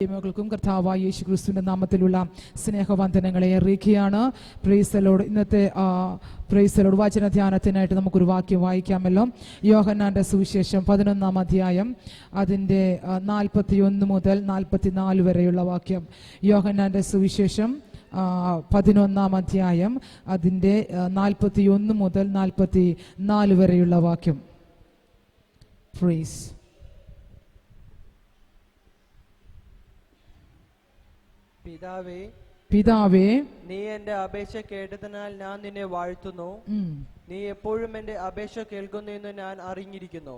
ും കർത്താവായ യേശു ക്രിസ്തുവിന്റെ നാമത്തിലുള്ള സ്നേഹവന്ദനങ്ങളെ അറിയിക്കുകയാണ്. Price the Lord. ഇന്നത്തെ പ്രൈസ് ദി ലോർഡ് വചന ധ്യാനത്തിനായിട്ട് നമുക്കൊരു വാക്യം വായിക്കാമല്ലോ. യോഹന്നാന്റെ സുവിശേഷം 11-ാം അധ്യായം അതിൻ്റെ 41 മുതൽ 44 വരെയുള്ള വാക്യം. യോഹന്നാന്റെ സുവിശേഷം 11-ാം അധ്യായം അതിൻ്റെ 41 മുതൽ 44 വരെയുള്ള വാക്യം. പ്രൈസ്. പിതാവേ, നീ എന്റെ അപേക്ഷ കേട്ടതിനാൽ ഞാൻ നിന്നെ വാഴ്ത്തുന്നു. നീ എപ്പോഴും എന്റെ അപേക്ഷ കേൾക്കുന്നു എന്ന് ഞാൻ അറിഞ്ഞിരിക്കുന്നു.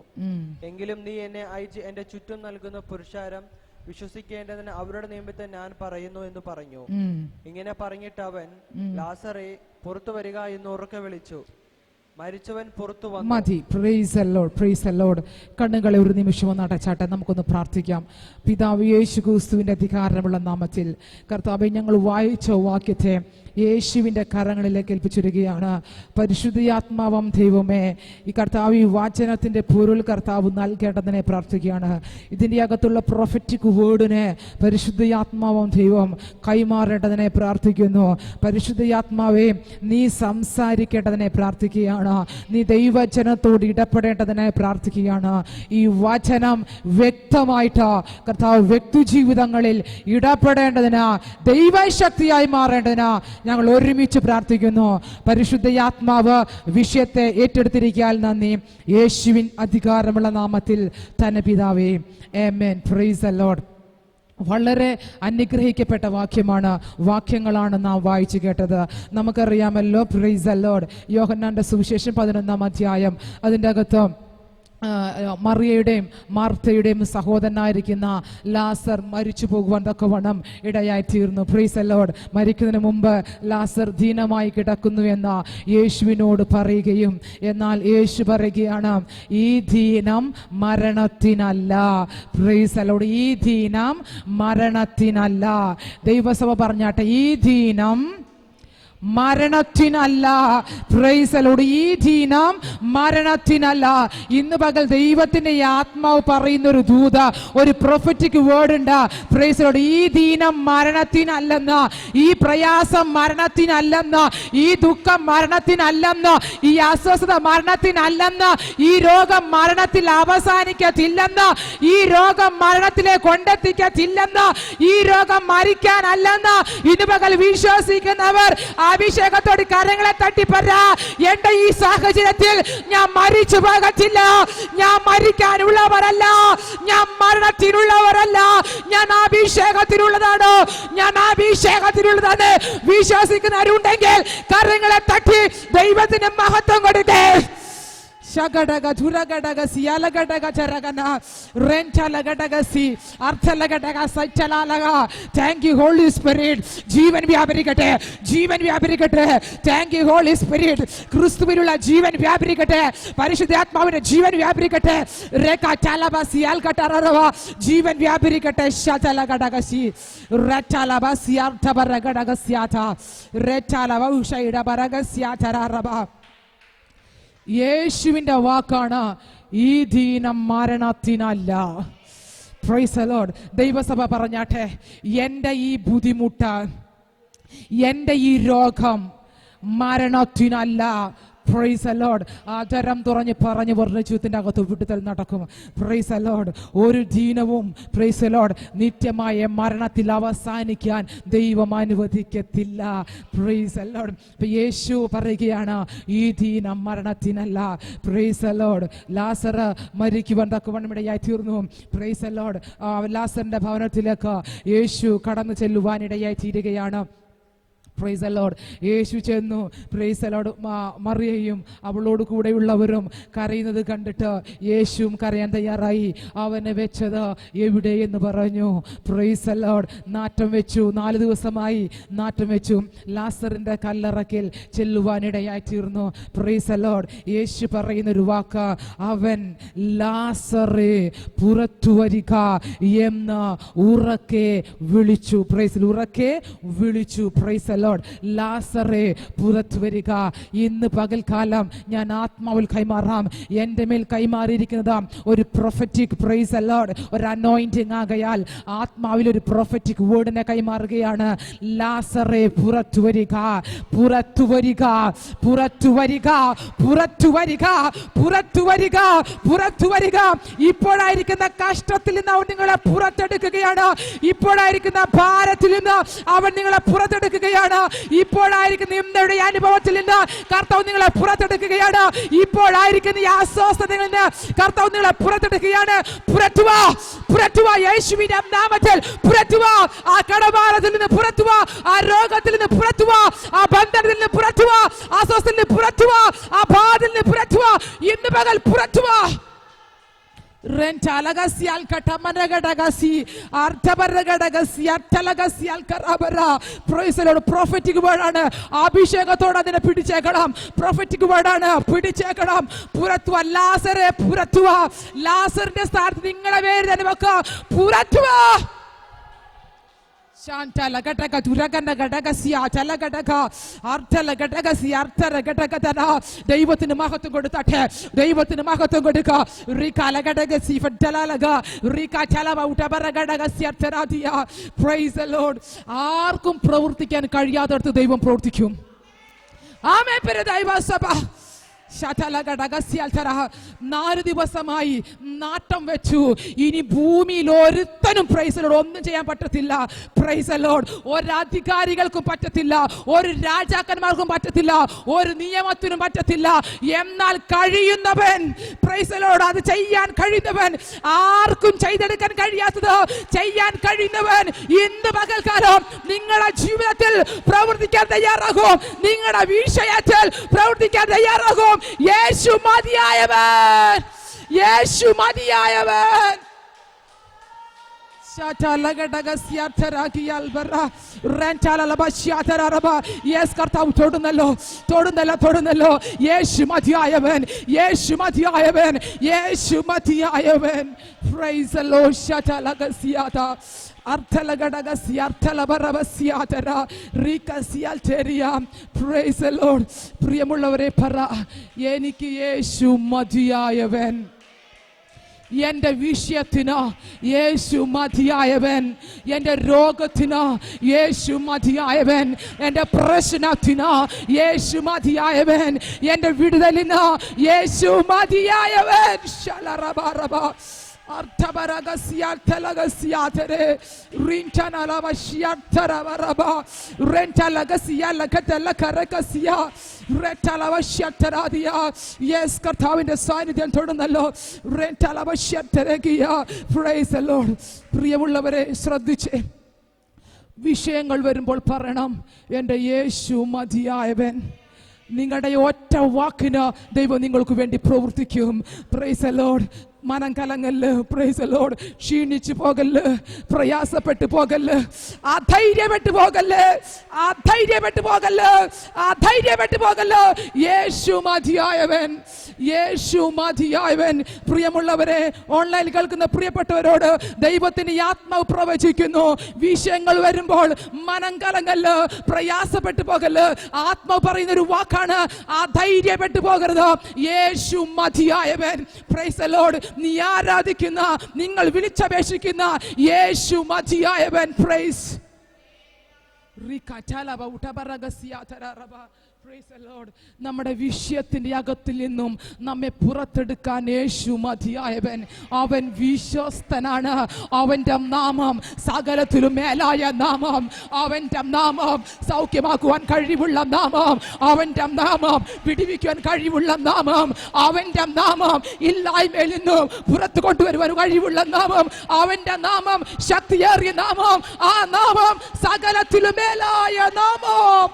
എങ്കിലും നീ എന്നെ അയച്ച് എന്റെ ചുറ്റും നൽകുന്ന പുരുഷാരം വിശ്വസിക്കേണ്ടതിന് അവരുടെ നിമിത്തം ഞാൻ പറയുന്നു എന്ന് പറഞ്ഞു. ഇങ്ങനെ പറഞ്ഞിട്ട് അവൻ, ലാസറേ, പുറത്തു വരിക എന്ന് ഉറക്കെ വിളിച്ചു. മരിച്ചവൻ പുറത്തു വന്നു. മതി. Price the Lord, price the Lord. കണ്ണുകളെ ഒരു നിമിഷം ഒന്ന് അടച്ചാട്ടെ, നമുക്കൊന്ന് പ്രാർത്ഥിക്കാം. പിതാവ് യേശു ക്രിസ്തുവിന്റെ അധികാരമുള്ള നാമത്തിൽ കർത്താവേ, ഞങ്ങൾ വായിച്ച വാക്യത്തെ യേശുവിൻ്റെ കരങ്ങളിലേക്ക് ഏൽപ്പിച്ചിരിക്കുകയാണ്. പരിശുദ്ധാത്മാവം ദൈവമേ, ഈ കർത്താവ് ഈ വാചനത്തിൻ്റെ പൊരുൾ കർത്താവ് നൽകേണ്ടതിനെ പ്രാർത്ഥിക്കുകയാണ്. ഇതിൻ്റെ അകത്തുള്ള പ്രൊഫറ്റിക് വേർഡിനെ പരിശുദ്ധാത്മാവം ദൈവം കൈമാറേണ്ടതിനെ പ്രാർത്ഥിക്കുന്നു. പരിശുദ്ധാത്മാവേ, നീ സംസാരിക്കേണ്ടതിനെ പ്രാർത്ഥിക്കുകയാണ്. നീ ദൈവജനത്തോട് ഇടപെടേണ്ടതിനെ പ്രാർത്ഥിക്കുകയാണ്. ഈ വചനം വ്യക്തമായിട്ട് കർത്താവ് വ്യക്തിജീവിതങ്ങളിൽ ഇടപെടേണ്ടതിന്, ദൈവശക്തിയായി മാറേണ്ടതിന് ഞങ്ങൾ ഒരുമിച്ച് പ്രാർത്ഥിക്കുന്നു. പരിശുദ്ധാത്മാവ് വിഷയത്തെ ഏറ്റെടുത്തിരിക്കാൻ നന്ദി. യേശുവിൻ അധികാരമുള്ള നാമത്തിൽ തന്നെ പിതാവേ, ആമേൻ. Price the Lord. വളരെ അനുഗ്രഹിക്കപ്പെട്ട വാക്യങ്ങളാണ് നാം വായിച്ചു കേട്ടത്. നമുക്കറിയാമല്ലോ. Price the Lord. യോഹന്നാന്റെ സുവിശേഷം 11-ാം അധ്യായം അതിൻ്റെ അകത്ത് മറിയയുടെയും മാർത്തയുടെയും സഹോദരനായിരിക്കുന്ന ലാസർ മരിച്ചു പോകുവാൻ തക്കവണ്ണം ഇടയായി തീർന്നു. Price the Lord. മരിക്കുന്നതിന് മുമ്പ് ലാസർ ദീനമായി കിടക്കുന്നു എന്ന് യേശുവിനോട് പറയുകയും, എന്നാൽ യേശു പറയുകയാണ്, ഈ ദീനം മരണത്തിനല്ല. Praise the Lord. ഈ ദീനം മരണത്തിനല്ല. ദൈവസഭ പറഞ്ഞാട്ടെ, ഈ ദീനം മരണത്തിനല്ല. Praise the Lord. ഈ ദീനം മരണത്തിനല്ല. ഇന്ന് പകൽ ദൈവത്തിന്റെ ആത്മാവ് പറയുന്ന ഒരു ദൂത, ഒരു പ്രൊഫറ്റിക് വേർഡ് ഉണ്ട്. Price the Lord. ഈ ദീനം മരണത്തിനല്ലെന്ന്, ഈ പ്രയാസം മരണത്തിനല്ലെന്ന്, ഈ ദുഃഖം മരണത്തിനല്ലെന്ന്, ഈ അസ്വസ്ഥത മരണത്തിനല്ലെന്ന്, ഈ രോഗം മരണത്തിൽ അവസാനിക്കത്തില്ലെന്ന്, ഈ രോഗം മരണത്തിലെ കൊണ്ടെത്തിക്കത്തില്ലെന്ന്, ഈ രോഗം മരിക്കാനല്ലെന്ന് ഇന്ന് പകൽ വിശ്വസിക്കുന്നവർ അഭിഷേകത്തോട് കരങ്ങളെ തട്ടിപ്പറ. എന്റെ ഈ സാഹചര്യത്തിൽ ഞാൻ മരിച്ചു പോകത്തില്ല, ഞാൻ മരിക്കാനുള്ളവരല്ല, ഞാൻ മരണത്തിനുള്ളവരല്ല, ഞാൻ അഭിഷേകത്തിനുള്ളതാണ്, ഞാൻ അഭിഷേകത്തിനുള്ളതാണ്. വിശ്വസിക്കുന്നവരുണ്ടെങ്കിൽ കരങ്ങളെ തട്ടി ദൈവത്തിന് മഹത്വം കൊടുക്കേ. ശഗടക ധുരഗടക സിയാലഗടക ചരഗന റെൻചലഗടക സി അർത്ഥലഗടക സച്ചലാലക. Thank you Holy Spirit. ജീവൻ വ്യാപരിക്കട്ടെ, ജീവൻ വ്യാപരിക്കട്ടെ. Thank you Holy Spirit. ക്രിസ്തുവിലുള്ള ജീവൻ വ്യാപരിക്കട്ടെ, പരിശുദ്ധാത്മാവിന്റെ ജീവൻ വ്യാപരിക്കട്ടെ. രേഖ ചലബ സിയാൽ കട്ടറവ ജീവൻ വ്യാപരിക്കട്ടെ. ശചലഗടക സി റചലബ സിയാർഥബരഗടക സ്യാഥ റചലബ ഉഷൈഡബരഗ സ്യാഥറബ. യേശുവിന്റെ വാക്കാണ്, ഈ ദീനം മരണത്തിനല്ല. Praise the Lord. ദൈവസഭ പറഞ്ഞാട്ടെ, എൻ്റെ ഈ ബുദ്ധിമുട്ട്, എൻ്റെ ഈ രോഗം മരണത്തിനല്ല. Praise the Lord. ആദരം തുറഞ്ഞ് പറഞ്ഞു പറഞ്ഞ ജീവിതത്തിന്റെ അകത്ത് വിടുതൽ നടക്കും. Praise the Lord. ഒരു ദീനവും പ്രൈസ് ദി ലോർഡ് നിത്യമായ മരണത്തിൽ അവസാനിക്കാൻ ദൈവം അനുവദിക്കത്തില്ല. Praise the Lord. യേശു പറയുകയാണ്, ഈ ദീനം മരണത്തിനല്ല. Praise the Lord. ലാസർ മരിക്കുവാൻ തക്കവണ്ണം ഇടയായി തീർന്നു. Price the Lord. ലാസറിന്റെ ഭവനത്തിലേക്ക് യേശു കടന്നു ചെല്ലുവാനിടയായി തീരുകയാണ്. Price the Lord. യേശു ചെന്നു. Price the Lord. മറിയയും അവളോട് കൂടെയുള്ളവരും കരയുന്നത് കണ്ടിട്ട് യേശുവും കരയാൻ തയ്യാറായി. അവനെ വെച്ചത് എവിടെ എന്ന് പറഞ്ഞു. Praise the Lord. നാറ്റം വെച്ചു. 4 ദിവസമായി നാറ്റം വെച്ചു. ലാസറിന്റെ കല്ലറയ്ക്കൽ ചെല്ലുവാനിടയായി തീർന്നു. Price the Lord. യേശു പറയുന്നൊരു വാക്ക്, അവൻ ലാസറേ പുറത്തു വരിക എന്ന് ഉറക്കെ വിളിച്ചു. പ്രൈസ് ഉറക്കെ വിളിച്ചു. Price the Lord. ലാസറേ പുറത്തു വരിക. ഇന്ന് പകൽക്കാലം ഞാൻ ആത്മാവിൽ കൈമാറാം. എൻ്റെ മേൽ കൈമാറിയിരിക്കുന്നത് ഒരു പ്രൊഫറ്റിക് പ്രൈസ് ദി ലോർഡ്, ഒരു അനോയിന്റിംഗ് ആകയാൽ ആത്മാവിൽ ഒരു പ്രൊഫറ്റിക് വേർഡിനെ കൈമാറുകയാണ്. ലാസറേ പുറത്തു വരിക, പുറത്തു വരിക, പുറത്തു വരിക, പുറത്തു വരിക, പുറത്തു വരിക, പുറത്തു വരിക. ഇപ്പോഴായിരിക്കുന്ന കഷ്ടത്തിൽ നിന്ന് അവൻ നിങ്ങളെ പുറത്തെടുക്കുകയാണ്. ഇപ്പോഴായിരിക്കുന്ന ഭാരത്തിൽ നിന്ന് അവൻ നിങ്ങളെ പുറത്തെടുക്കുകയാണ്. ഇപ്പോഴായിരിക്കുന്ന ഇന്നയുടെ അനുഭവത്തിൽ നിന്ന് കർത്താവ് നിങ്ങളെ പുറത്തെടുക്കുകയാണ്. ഇപ്പോഴായിരിക്കുന്ന ഈ അസ്വസ്ഥതയിൽ നിന്ന് കർത്താവ് നിങ്ങളെ പുറത്തെടുക്കുകയാണ്. പുറത്തുവാ, പുറത്തുവാ, യേശുവിന്റെ നാമത്തിൽ പുറത്തുവാ. ആ കടഭാരത്തിൽ നിന്ന് പുറത്തുവാ, ആ രോഗത്തിൽ നിന്ന് പുറത്തുവാ, ആ ബന്ധനത്തിൽ നിന്ന് പുറത്തുവാ, ആ അസ്വസ്ഥതയിൽ നിന്ന് പുറത്തുവാ, ആ ബാധയിൽ നിന്ന് പുറത്തുവാ. ഇന്ന് പകൽ പുറത്തുവാ. പ്രൊഫറ്റിക് വേർഡാണ്. അഭിഷേകത്തോടെ അതിനെ പിടിച്ചേക്കണം. പ്രൊഫറ്റിക് വേർഡാണ്. പിടിച്ചേക്കണം. പുറത്തുവാ. ലാസറെ പുറത്തുവാ. ലാസറിന്റെ സ്ഥാനത്ത് നിങ്ങളെ പേര് തന്നെ വെക്കുക. പുറത്തുവാ. ദൈവത്തിന് മഹത്വം കൊടുത്തട്ടെ. ദൈവത്തിന് മഹത്വം കൊടുക്കുക. ആർക്കും പ്രവർത്തിക്കാൻ കഴിയാത്തടത്ത് ദൈവം പ്രവർത്തിക്കും. ആമേൻ. ദൈവസഭ 4 ദിവസമായി നാട്ടം വെച്ചു. ഇനി ഭൂമിയിൽ ഒരുത്തനും പ്രൈസ് ദി ലോർഡ് ഒന്നും ചെയ്യാൻ പറ്റത്തില്ല. Price the Lord. ഒരു അധികാരികൾക്കും പറ്റത്തില്ല, ഒരു രാജാക്കന്മാർക്കും പറ്റത്തില്ല, ഒരു നിയമത്തിനും പറ്റത്തില്ല. എന്നാൽ കഴിയുന്നവൻ, പ്രൈസ് ദി ലോർഡ്, അത് ചെയ്യാൻ കഴിയുന്നവൻ, ആർക്കും ചെയ്തെടുക്കാൻ കഴിയാത്തത് ചെയ്യാൻ കഴിയുന്നവൻ ഇന്ന് പകൽക്കാലം നിങ്ങളുടെ ജീവിതത്തിൽ പ്രവർത്തിക്കാൻ തയ്യാറാകും. നിങ്ങളുടെ വിഷയത്തിൽ പ്രവർത്തിക്കാൻ തയ്യാറാകും. യേശു മതിയായവൻ, യേശു മതിയായവൻ. കർത്താവ് തൊടുന്നല്ലോ, തൊടുന്നല്ലോ, തൊടുന്നല്ലോ. യേശു മതിയായവൻ, യേശു മതിയായവൻ, യേശു മതിയായവൻ. Praise the Lord. ശതലഗസിയാത പ്രിയമുള്ളവരെ പറ, എനിക്ക് യേശു മതിയായവൻ. എന്റെ വിഷയത്തിന് യേശു മതിയായവൻ. എന്റെ രോഗത്തിന് യേശു മതിയായവൻ. എന്റെ പ്രശ്നത്തിന് യേശു മതിയായവൻ. എന്റെ വിടുതലിന് യേശു മതിയായവൻ. കർത്താവിന്റെ സാന്നിധ്യം തൊടുന്നല്ലോ. പ്രിയമുള്ളവരെ ശ്രദ്ധിച്ചേ. വിഷയങ്ങൾ വരുമ്പോൾ പറയണം, എൻ്റെ യേശു മതിയായവൻ. നിങ്ങളുടെ ഒറ്റ വാക്കിന് ദൈവം നിങ്ങൾക്ക് വേണ്ടി പ്രവർത്തിക്കും. Price the Lord. മനം കലങ്ങല്ല്. Price the Lord. ക്ഷീണിച്ചു പോകല്ല്, പ്രയാസപ്പെട്ടു പോകല്ല്, അധൈര്യപ്പെട്ടു പോകല്ല്, അധൈര്യപ്പെട്ടു പോകല്ല്, അധൈര്യപ്പെട്ടു പോകല്ല്. യേശു മതിയായവൻ, യേശു മതിയായവൻ. പ്രിയമുള്ളവരെ, ഓൺലൈനിൽ കേൾക്കുന്ന പ്രിയപ്പെട്ടവരോട് ദൈവത്തിന് ആത്മാവ് പ്രവചിക്കുന്നു. വിഷയങ്ങൾ വരുമ്പോൾ മനം കലങ്ങല്ല്, പ്രയാസപ്പെട്ടു പോകല്ല്. ആത്മാവ് പറയുന്ന ഒരു വാക്കാണ്, അധൈര്യപ്പെട്ടു പോകരുത്. യേശു മതിയായവൻ. Praise the Lord. നീ ആരാധിക്കുന്ന, നിങ്ങൾ വിളിച്ചപേക്ഷിക്കുന്ന യേശു മതിയായവൻ. പ്രൈസ്. നമ്മുടെ വിഷയത്തിന്റെ അകത്തിൽ നിന്നും നമ്മെ പുറത്തെടുക്കാൻ യേശു മതിയായവൻ. അവൻ വിശ്വസ്തനാണ്. അവന്റെ നാമം സകലത്തിലും മേലായ നാമം. അവന്റെ നാമം സൗഖ്യമാക്കുവാൻ കഴിവുള്ള നാമം. അവന്റെ നാമം വിടിവിക്കുവാൻ കഴിവുള്ള നാമം. അവന്റെ നാമം ഇല്ലായ്മയിൽ നിന്നും പുറത്തു കൊണ്ടുവരുവാൻ കഴിവുള്ള നാമം. അവന്റെ നാമം ശക്തിയേറിയ നാമം. ആ നാമം സകലത്തിലും മേലായ നാമം.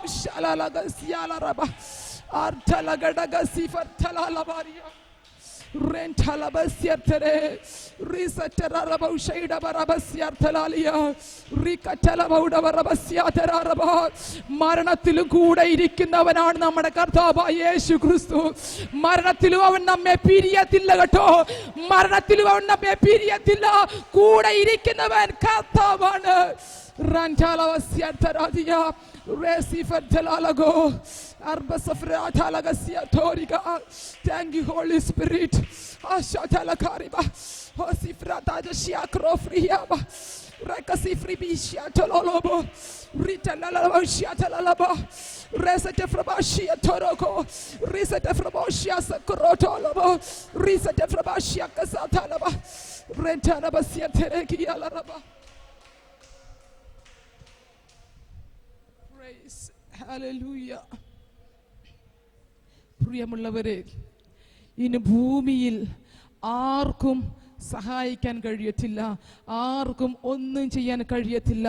മരണത്തിലും കൂടെ ഇരിക്കുന്നവനാണ് നമ്മുടെ കർത്താവായ യേശു ക്രിസ്തു. മരണത്തിലും അവൻ നമ്മെ പിരിയത്തില്ല കേട്ടോ. മരണത്തിലും അവൻ നമ്മെ പിരിയത്തില്ല. കൂടെ ഇരിക്കുന്നവൻ കർത്താവാണ്. Rantalawasia taradia, Resifa Talalago, Arbasafra Talagasia Toriga. Thank you, Holy Spirit. Ashatalakariba, Hosifra Tadashia Crofriaba, Rakasifri Bishia Tololobo, Rita Lalabashia Talalaba, Resete Frabashia Toroko, Resete Frabashia Sakurotolobo, Resete Frabashia Casatalaba, Rentanabasia Tereki Alaraba. Praise, hallelujah. പ്രിയമുള്ളവരെ, ഇനി ഭൂമിയിൽ ആർക്കും സഹായിക്കാൻ കഴിയത്തില്ല, ആർക്കും ഒന്നും ചെയ്യാൻ കഴിയത്തില്ല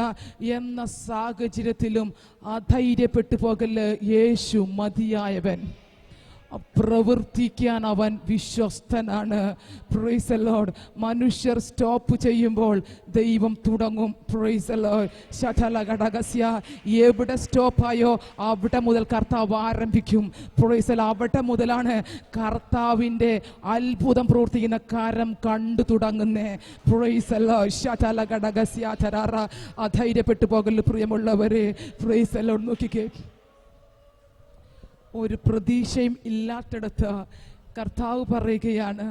എന്ന സാഹചര്യത്തിലും അധൈര്യപ്പെട്ടു പോകല്. യേശു മതിയായവൻ, പ്രവർത്തിക്കാൻ അവൻ വിശ്വസ്തനാണ്. Praise the Lord. മനുഷ്യർ സ്റ്റോപ്പ് ചെയ്യുമ്പോൾ ദൈവം തുടങ്ങും. Price the Lord. ശതലഘടകസ്യ, എവിടെ സ്റ്റോപ്പായോ അവിടെ മുതൽ കർത്താവ് ആരംഭിക്കും. Praise the Lord. അവിടെ മുതലാണ് കർത്താവിൻ്റെ അത്ഭുതം പ്രവർത്തിക്കുന്ന കരം കണ്ടു തുടങ്ങുന്നേ. Praise the Lord. ശതലഘടകസ്യ തരാറ. അധൈര്യപ്പെട്ടു പോകല് പ്രിയമുള്ളവരെ. Praise the Lord. നോക്കിക്കേ, ഒരു പ്രതീക്ഷയും ഇല്ലാത്തിടത്ത് കർത്താവ് പറയുകയാണ്,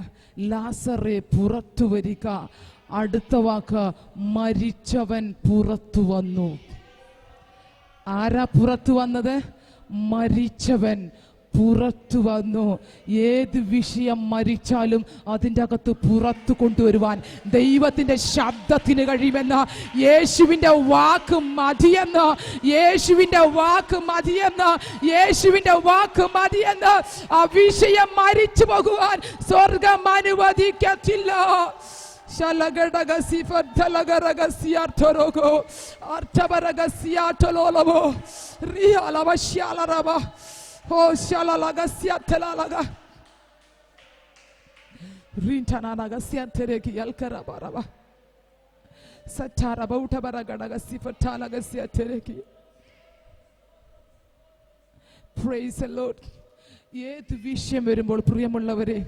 ലാസറേ പുറത്തു വരിക. അടുത്ത വാക്ക്, മരിച്ചവൻ പുറത്തു വന്നു. ആരാ പുറത്തു വന്നത്? മരിച്ചവൻ പുറത്തു വന്നു. ഏത് വിഷയം മരിച്ചാലും അതിൻ്റെ അകത്ത് പുറത്തു കൊണ്ടുവരുവാൻ ദൈവത്തിൻ്റെ ശബ്ദത്തിന് കഴിയുമെന്ന്, യേശുവിൻ്റെ വാക്ക് മതിയെന്ന്, യേശുവിൻ്റെ വാക്ക് മതിയെന്ന്, യേശുവിൻ്റെ വാക്ക് മതിയെന്ന്. ആ വിഷയം മരിച്ചു പോകുവാൻ സ്വർഗം അനുവദിക്കത്തില്ല. Oh, shalalagasia telalaga. Rintanagasia tereki alkarabaraba. Satara bauta baragadagasi fatalagasia tereki. Praise the Lord. ഏത് വിഷയം വരുമ്പോൾ പ്രിയമുള്ളവരെ,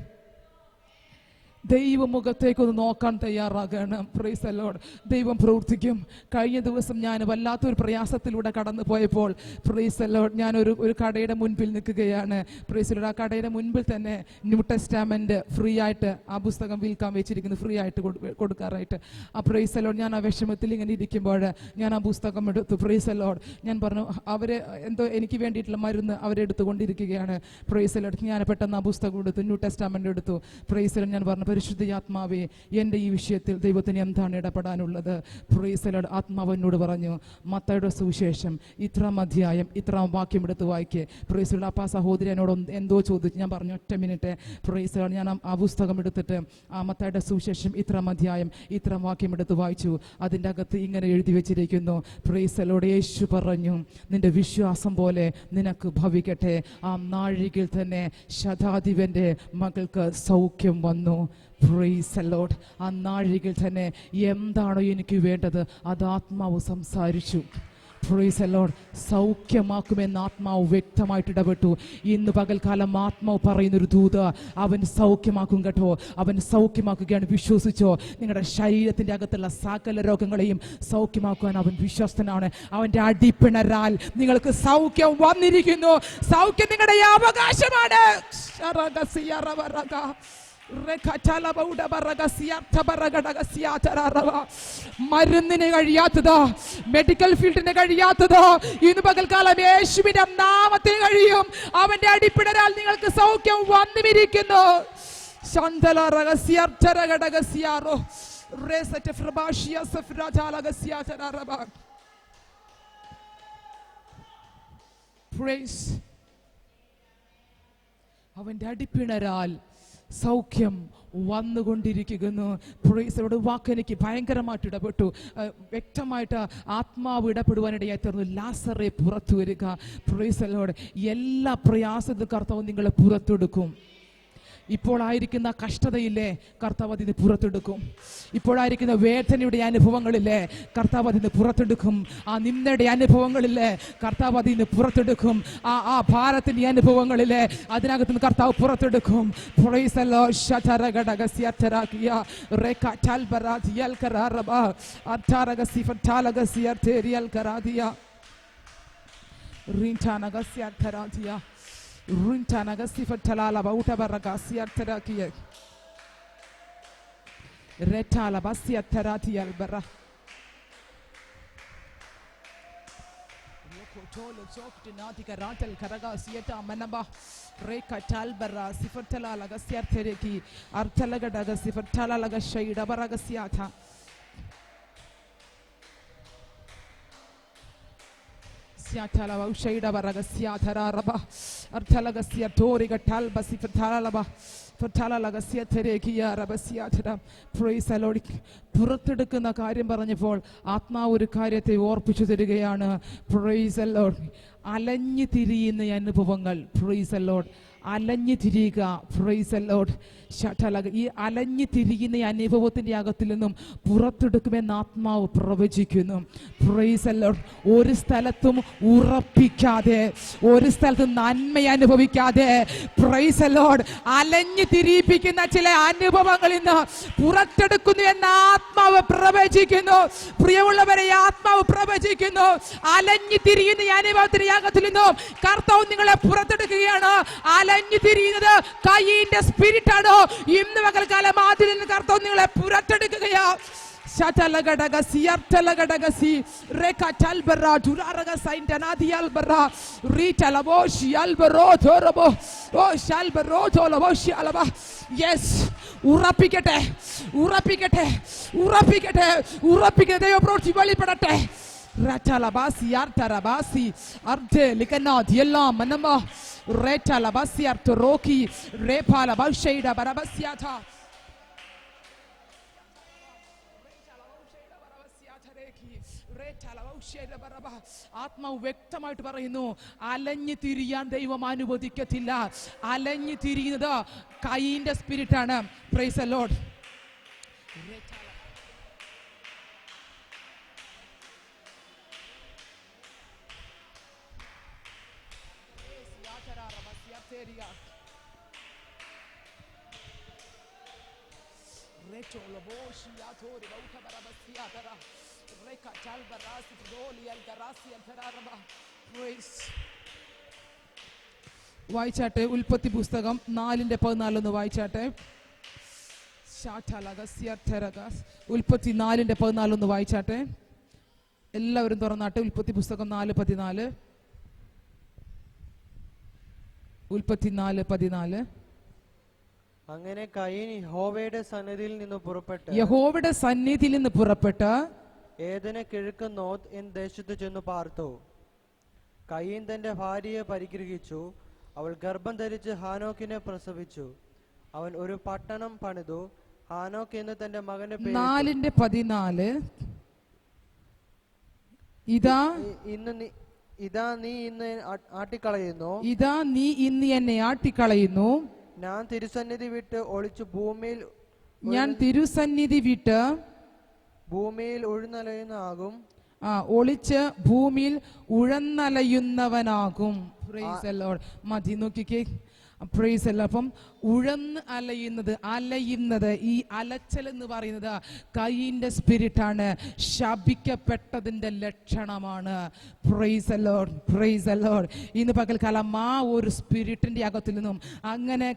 ദൈവമുഖത്തേക്കൊന്ന് നോക്കാൻ തയ്യാറാകണം. Price the Lord. ദൈവം പ്രവർത്തിക്കും. കഴിഞ്ഞ ദിവസം ഞാൻ വല്ലാത്തൊരു പ്രയാസത്തിലൂടെ കടന്നു പോയപ്പോൾ, പ്രൈസ് ദി ലോർഡ്, ഞാനൊരു കടയുടെ മുൻപിൽ നിൽക്കുകയാണ്. Price the Lord. ആ കടയുടെ മുൻപിൽ തന്നെ ന്യൂ ടെസ്റ്റാമെന്റ് ഫ്രീ ആയിട്ട് ആ പുസ്തകം വിൽക്കാൻ വെച്ചിരിക്കുന്നു, ഫ്രീ ആയിട്ട് കൊടുക്കാറായിട്ട്. ആ പ്രൈസ് ദി ലോർഡ്, ഞാൻ ആ വിഷമത്തിൽ ഇങ്ങനെ ഇരിക്കുമ്പോൾ ഞാൻ ആ പുസ്തകം എടുത്തു. Price the Lord. ഞാൻ പറഞ്ഞു, അവരെ എന്തോ എനിക്ക് വേണ്ടിയിട്ടുള്ള മരുന്ന് അവരെടുത്തുകൊണ്ടിരിക്കുകയാണ്. Price the Lord. ഞാൻ പെട്ടെന്ന് ആ പുസ്തകം എടുത്തു, ന്യൂ ടെസ്റ്റാമെന്റ് എടുത്തു. Price the Lord. ഞാൻ പറഞ്ഞു, പരിശുദ്ധാത്മാവേ, എൻ്റെ ഈ വിഷയത്തിൽ ദൈവത്തിന് എന്താണ് ഇടപെടാനുള്ളത്? Price the Lord. ആത്മാവ് എന്നോട് പറഞ്ഞു, മത്തായിയുടെ സുവിശേഷം 3-ാം അധ്യായം 3-ാം വാക്യം എടുത്ത് വായിക്കേ. Price the Lord. അപ്പോൾ ആ സഹോദരി എന്നോട് എന്തോ ചോദിച്ചു. ഞാൻ പറഞ്ഞു, ഒറ്റ മിനിറ്റ്. Price the Lord. ഞാൻ ആ പുസ്തകം എടുത്തിട്ട് ആ മത്തായിയുടെ സുവിശേഷം 3-ാം അധ്യായം 3-ാം വാക്യം എടുത്ത് വായിച്ചു. അതിൻ്റെ അകത്ത് ഇങ്ങനെ എഴുതി വെച്ചിരിക്കുന്നു. Price the Lord. യേശു പറഞ്ഞു, നിന്റെ വിശ്വാസം പോലെ നിനക്ക് ഭവിക്കട്ടെ. ആ നാഴികയിൽ തന്നെ ശതാധിപൻ്റെ മകൾക്ക് സൗഖ്യം വന്നു. Price the Lord. ആ നാഴികയിൽ തന്നെ എന്താണോ എനിക്ക് വേണ്ടത് അത് ആത്മാവ് സംസാരിച്ചു. Price the Lord. സൗഖ്യമാക്കുമെന്ന് ആത്മാവ് വ്യക്തമായിട്ട് ഇടപെട്ടു. ഇന്ന് പകൽക്കാലം ആത്മാവ് പറയുന്നൊരു ദൂത്, അവൻ സൗഖ്യമാക്കും കേട്ടോ. അവൻ സൗഖ്യമാക്കുകയാണ്. വിശ്വസിച്ചോ. നിങ്ങളുടെ ശരീരത്തിൻ്റെ അകത്തുള്ള സകല രോഗങ്ങളെയും സൗഖ്യമാക്കുവാൻ അവൻ വിശ്വസ്തനാണ്. അവൻ്റെ അടിപ്പിണരാൽ നിങ്ങൾക്ക് സൗഖ്യം വന്നിരിക്കുന്നു. സൗഖ്യം നിങ്ങളുടെ അവകാശമാണ്. മരുന്നിന് കഴിയാത്തത്, മെഡിക്കൽ ഫീൽഡിന് കഴിയാത്തത് ഇന്ന് പകൽക്കാലം യേശുവിന്റെ നാമത്തിൽ കഴിയും. അവന്റെ അടിപ്പിണരാൽ നിങ്ങൾക്ക് സൗഖ്യം വന്നുമിരിക്കുന്നു. അവന്റെ അടിപ്പിണരാൽ സൗഖ്യം വന്നുകൊണ്ടിരിക്കുന്നു. പ്രൈസലോട് വാക്ക് എനിക്ക് ഭയങ്കരമായിട്ട് ഇടപെട്ടു. വ്യക്തമായിട്ട് ആത്മാവ് ഇടപെടുവാനിടയായി തീർന്നു. ലാസറെ പുറത്തു വരിക. പ്രൈസലോട്. എല്ലാ പ്രയാസത്തിൽ കർത്താവ് നിങ്ങളെ പുറത്തെടുക്കും. ഇപ്പോഴായിരിക്കുന്ന കഷ്ടതയില്ലേ, കർത്താവ് അതിന് പുറത്തെടുക്കും. ഇപ്പോഴായിരിക്കുന്ന വേദനയുടെ അനുഭവങ്ങളില്ലേ, കർത്താവ് അതിന് പുറത്തെടുക്കും. ആ നിന്ദയുടെ അനുഭവങ്ങളില്ലേ, കർത്താവ് അതിന് പുറത്തെടുക്കും. ആ ഭാരത്തിന്റെ അനുഭവങ്ങളില്ലേ, അതിനകത്ത് നിന്ന് കർത്താവ് പുറത്തെടുക്കും. Praise the Lord. Shataragadagasiyatarakiya rekatalbaradiyal kararaba ataragasifatalagasiyaterial karadiya rintanagasiyataradiya rintanagasifatalaba utabaragasiyatrakiya retalabasiyataradial bara Tolo zokte natika ratel karaga sieta manaba reka talbara sifatala laga siartereki artalaga daga sifatala laga shaida baraga siata siatala wa shaida baraga siata raba artalaga siatori ga talba sifatala laba fatala laga siatereki ya raba siata. Praise the Lord. പുറത്തെടുക്കുന്ന കാര്യം പറഞ്ഞപ്പോൾ ആത്മാവ് ഒരു കാര്യത്തെ ഓർപ്പിച്ചു തരികയാണ്. Praise the Lord. അലഞ്ഞു തിരിയുന്ന അനുഭവങ്ങൾ. Praise the Lord. അലഞ്ഞു തിരിയുക. Praise the Lord. ഈ അലഞ്ഞു തിരിയുന്ന അനുഭവത്തിന്റെ അകത്തിൽ നിന്നും പുറത്തെടുക്കുമെന്ന് ആത്മാവ് പ്രവചിക്കുന്നു. Praise the Lord. ഒരു സ്ഥലത്തും ഉറപ്പിക്കാതെ, ഒരു സ്ഥലത്തും നന്മ അനുഭവിക്കാതെ, Praise the Lord, അലഞ്ഞു തിരിയിപ്പിക്കുന്ന ചില അനുഭവങ്ങളിൽ നിന്ന് പുറത്തെടുക്കുന്നു എന്ന ആത്മാവ് പ്രവചിക്കുന്നു. പ്രിയമുള്ളവരെ, ആത്മാവ് പ്രവചിക്കുന്നു. അലഞ്ഞു തിരിയുന്ന അനുഭവത്തിന്റെ അകത്തിൽ നിന്നും കർത്താവ് നിങ്ങളെ പുറത്തെടുക്കുകയാണ്. അലഞ്ഞു തിരിയുന്നത് കയ്യിന്റെ സ്പിരിറ്റ് ആണോ? ഇന്ന് പകൽക്കാലം അതിൽ നിന്ന് കർത്താവ് നിങ്ങളെ പുറത്തെടുക്കുകയാ. Shatalagadagassi, Artalagadagassi, Reka Talbara, Duraragasa, Intanadialbara, Rita Laboshi, Albero, Torobo, Oh Shalbero, Toloboshi Alaba. Yes, Urapikete, Urapikete, Urapikete, Urapikete, Oproti Valipate, Ratalabasi, Artarabasi, Arte, Likanat, Yella, Manama, Retalabasi, Artoroki, Repalabashada, Barabasiata. ആത്മാവ് വ്യക്തമായിട്ട് പറയുന്നു, അലഞ്ഞു തിരിയാൻ ദൈവം അനുവദിക്കത്തില്ല. അലഞ്ഞു തിരിയുന്നത് കയ്യിന്റെ spirit ആണ്. Price the Lord. വായിച്ചാട്ടെ ഉൽപ്പത്തി പുസ്തകം 4:14 വായിച്ചാട്ടെ. ഉൽപ്പത്തി 4:14 വായിച്ചാട്ടെ. എല്ലാവരും തുറന്നാട്ടെ. ഉൽപ്പത്തി പുസ്തകം 4:14. ഉൽപ്പത്തി 4:14. അങ്ങനെ കയീൻ യഹോവയുടെ സന്നിധിയിൽ നിന്ന് പുറപ്പെട്ട് ഏദന് കിഴക്ക് നോദ് എന്ന ദേശത്ത് ചെന്നു പാർത്തു. കയീൻ തന്റെ ഭാര്യയെ പരിഗ്രഹിച്ചു. അവൾ ഗർഭം ധരിച്ച് ഹാനോക്കിനെ പ്രസവിച്ചു. അവൻ ഒരു പട്ടണം പണിതു. ഹാനോക്ക് എന്ന് തന്റെ മകന്റെ പേര്. 4:14. ഇതാ നീ ഇന്ന് ആട്ടിക്കളയുന്നു. ഇതാ നീ ഇന്ന് എന്നെ ആട്ടിക്കളയുന്നു. ഞാൻ തിരുസന്നിധി വിട്ട് ഒളിച്ചു ഭൂമിയിൽ ഭൂമിയിൽ ഉഴുന്നലയുന്നതാകും. ഒളിച്ച് ഭൂമിയിൽ ഉഴന്നലയുന്നവനാകും. Price the Lord. മതി നോക്കിക്കേ. Price the Lord. അപ്പം ഉഴന്ന് അലയുന്നത് ഈ അലച്ചൽ എന്ന് പറയുന്നത് കയ്യിന്റെ സ്പിരിറ്റ് ആണ്. ശപിക്കപ്പെട്ടതിന്റെ ലക്ഷണമാണ്. Price the Lord. Price the Lord. ഇന്ന് പകൽക്കാലം ആ ഒരു സ്പിരിറ്റിന്റെ അകത്തിൽ നിന്നും അങ്ങനെ